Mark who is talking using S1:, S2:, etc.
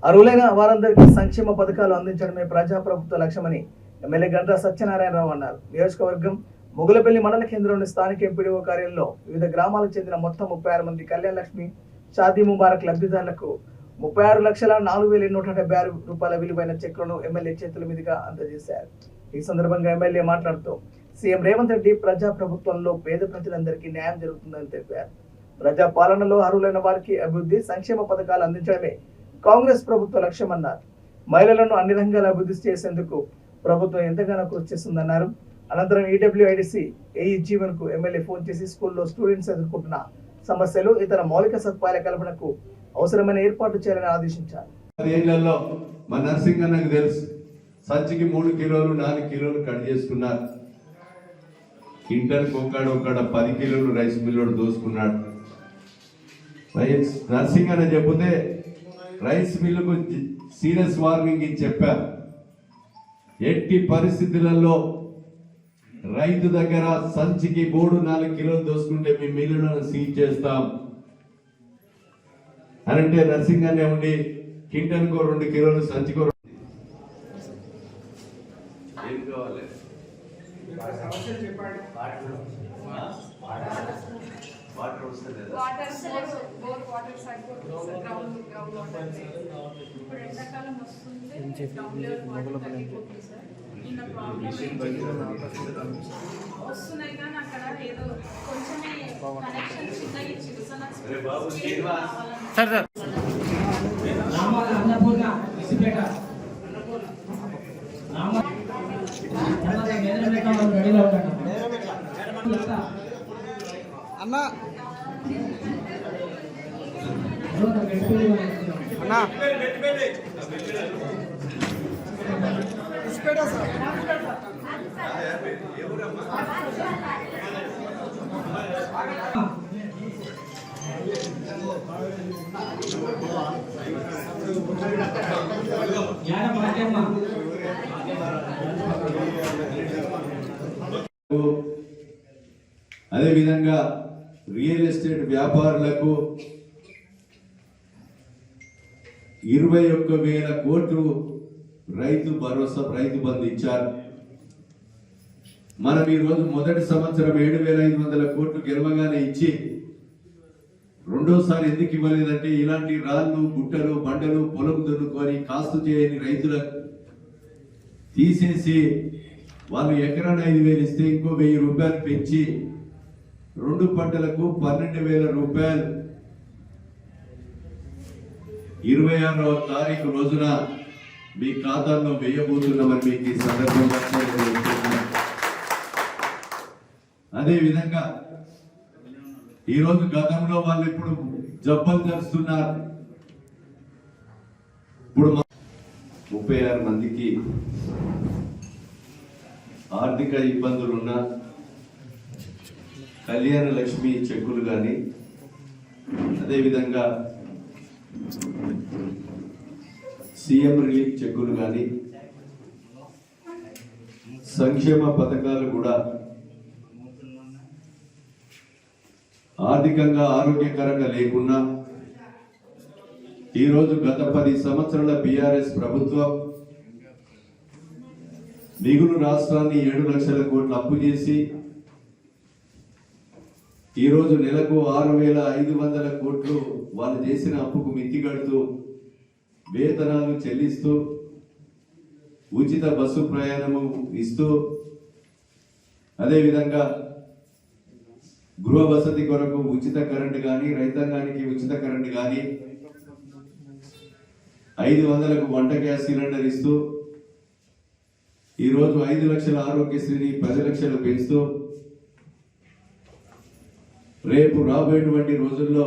S1: అర్హులైన వారందరికీ సంక్షేమ పథకాలు అందించడమే ప్రజాప్రభుత్వ లక్ష్యమని ఎమ్మెల్యే గంటా సత్యనారాయణరావు అన్నారు. నియోజకవర్గం మొగులపల్లి మండల కేంద్రంలోని స్థానిక ఎంపీడీఓ కార్యాలయంలో వివిధ గ్రామాలకు చెందిన మొత్తం 36 మంది కళ్యాణ లక్ష్మి షాదీ ముబారక్ లబ్ధిదారులకు 36,04,176 రూపాయల విలువైన చెక్కులను ఎమ్మెల్యే చేతుల మీదుగా అందజేశారు. ఈ సందర్భంగా ఎమ్మెల్యే మాట్లాడుతూ సీఎం రేవంత్ రెడ్డి ప్రజాప్రభుత్వంలో పేద ప్రజలందరికీ న్యాయం జరుగుతుందని తెలిపారు. ప్రజా పాలనలో అర్హులైన వారికి అభివృద్ధి సంక్షేమ పథకాలు అందించడమే కాంగ్రెస్ ప్రభుత్వ లక్ష్యమన్నారు. మహిళలను అన్ని రంగాల అభివృద్ధి చేసేందుకు ప్రభుత్వం ఎంతగానో కృషి చేస్తుందన్నారు. అనంతరం ఈడబ్ల్యూఐడిసి ఏఈ జీవన్ కు ఎమ్మెల్యే ఫోన్ చేసి స్కూల్లో స్టూడెంట్స్ ఎదుర్కొంటున్న సమస్యలు, ఇతర మౌలిక సదుపాయాల కల్పనకు అవసరమైన ఏర్పాటు చేయాలని ఆదేశించారు.
S2: మన నర్సింగ్ అన్నకు తెలుసు, సంచికి 3 కిలోలు 4 కిలోలు కట్ చేసుకున్నారు. ఇంటర్ ఒకడ 10 కిలోలు రైస్ మిల్లోడు దోసుకున్నాడు. నర్సింగ్ అన్న చెబితే రైస్ మిల్లుకు సీరియస్ వార్నింగ్ ఇచ్చి చెప్పారు. ఎట్టి పరిస్థితులలో రైతు దగ్గర సంచికి 3-4 కిలోలు దోసుకుంటే మీ మిల్లులను సీజ్ చేస్తాం అని అంటే నర్సింగ్ అనే ఉండి కింటన్కో 2 కిలోలు సంచికో ఏం కావాలి వాటర్ వస్తుంది.
S3: బోర్ వాటర్ సరిపోతుంది, గ్రౌండ్ వాటర్ ఇప్పుడు ఎండాకాలం వస్తుంది, గ్రౌండ్ లెవెల్ వాటర్ తగ్గిపోతుంది సార్. నిన్న ప్రాబ్లం వస్తున్నాయి కానీ అక్కడ ఏదో కొంచెమే కనెక్షన్ చిన్నగా ఇచ్చింది సార్.
S4: అన్నా అన్నా ఇసుపేట సార్
S2: అదేవిధంగా రియల్ ఎస్టేట్ వ్యాపారులకు 21,000 కోట్లు రైతు భరోసా రైతు బంధు ఇచ్చారు. మనం ఈరోజు మొదటి సంవత్సరం 7,500 కోట్లు గెలవగానే ఇచ్చి రెండోసారి ఎందుకు ఇవ్వలేదంటే ఇలాంటి రాళ్ళు గుట్టలు బండలు పొలం దున్నుకొని కాస్తు చేయని రైతులకు తీసేసి వాళ్ళు ఎకరాన 5,000 ఇస్తే ఇంకో 1,000 రూపాయలు పెంచి 2 పంటలకు 12,000 రూపాయలు 26వ తారీఖు రోజున మీ ఖాతాల్లో వేయబోతున్నామని మీకు ఈ సందర్భంగా అదేవిధంగా ఈరోజు గతంలో వాళ్ళు ఇప్పుడు జబ్బలు తెరుస్తున్నారు. ఇప్పుడు 36 మందికి ఆర్థిక ఇబ్బందులున్న కళ్యాణ లక్ష్మి చెక్కులు కానీ అదేవిధంగా సీఎం రిలీఫ్ చెక్కులు కానీ సంక్షేమ పథకాలు కూడా ఆర్థికంగా ఆరోగ్యకరంగా లేకున్నా ఈరోజు గత 10 సంవత్సరాల బీఆర్ఎస్ ప్రభుత్వం మిగులు రాష్ట్రాన్ని 7 లక్షల కోట్లు అప్పు చేసి ఈరోజు నెలకు 6,500 కోట్లు వాళ్ళు చేసిన అప్పుకు మితిగడుతూ వేతనాలు చెల్లిస్తూ ఉచిత బస్సు ప్రయాణము ఇస్తూ అదేవిధంగా గృహ వసతి కొరకు ఉచిత కరెంటు కానీ రైతాంగానికి ఉచిత కరెంటు కానీ 500కు వంట గ్యాస్ సిలిండర్ ఇస్తూ ఈరోజు 5 లక్షల ఆరోగ్యశ్రీని 10 లక్షలు పెంచుతూ రేపు రాబోయేటువంటి రోజుల్లో